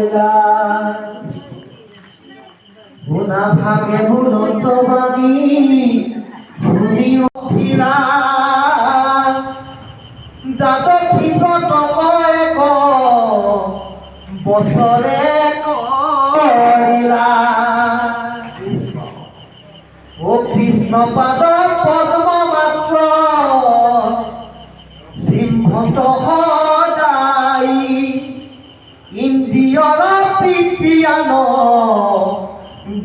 কৰিলা শুনা ভাগে বুলন্ত বাণী শুনি উঠিলা যাতে শিৱতকয় বছৰে কৰিলা ও কৃষ্ণ পাদ পদ্ম মাত্ৰ সিংহত সদায় ইন্দ্ৰিয়ৰ প্ৰীতিয়ান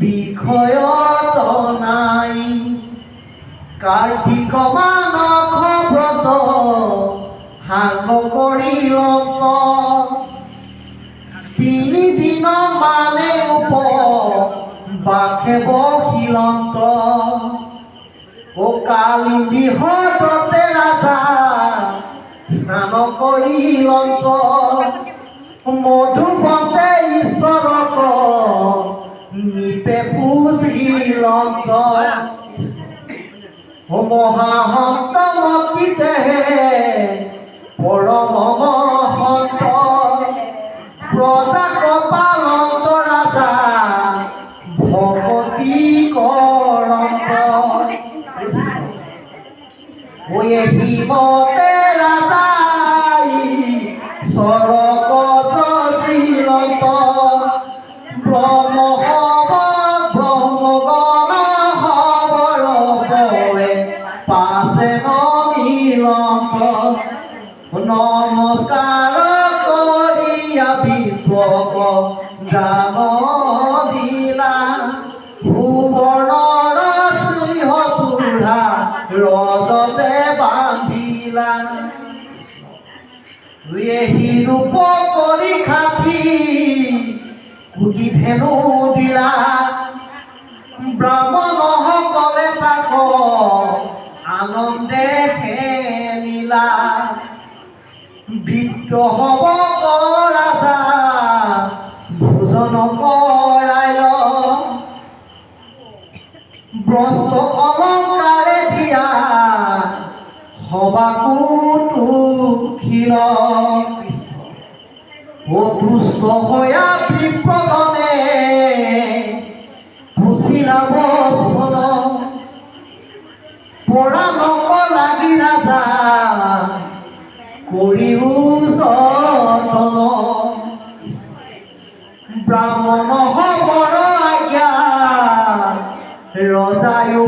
বিষয়ত নাই কাৰ্তিক মানস ব্ৰত সাং কৰি তিনিদিন মানে বাসে বহিলন্ত ও কালি বিহততে ৰাজা স্নান কৰিলন্ত মধুপতে ঈশ্বৰক নিপে পুজিলন্ত ও মহাহন্ত মতিতেহে পৰম মহন্ত প্ৰজা কপালন্ত ৰাজা ভকতি কৰন্ত ওয়ে হিমতে ৰাজাই সৰক সজিলন্ত ব্ৰহ্ম হব ব্ৰহ্মগণ হবৰ বৰে পাছে নমিলন্ত নমস্কাৰ কৰিয়া বিপ্লৱ গান দিলা ভুৱনৰ সিংহচূড়া ৰজতে বান্ধিলা এই ৰূপ কৰি খাটি কুটি ধেনু দিলা ব্ৰাহ্মণসকলে তাক আনন্দে খেলিলা বিদ্ৰোহ হব ৰাজা ভোজন কৰাইল বস্ত্ৰ অলংকাৰে দিয়া সবাকো তুখিল ও দুষ্ট হয়া বিপ্লৱনে পুছিলা বচন পৰা লাগি ৰাজা কৰিও যতন ব্ৰাহ্মণ হবৰ আজ্ঞা ৰজায়ো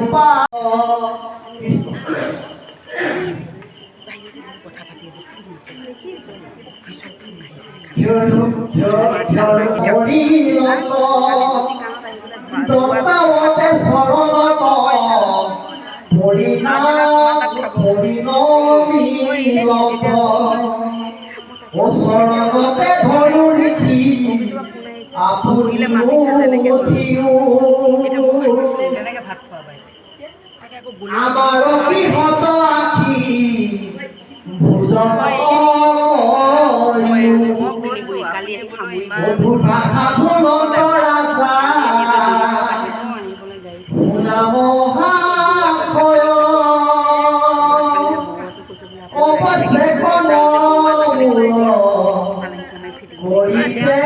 দত্তাৱতে চৰণত পৰিণমিলন্ত ও চৰণতে ধৰো নীতি আপুনি উঠিও আমাৰ বিহত আখি ভোজন মধুৰ ভাষা বুলন্ত ৰাজা শুনা মহাশয় অৱশ্যে কৰিতে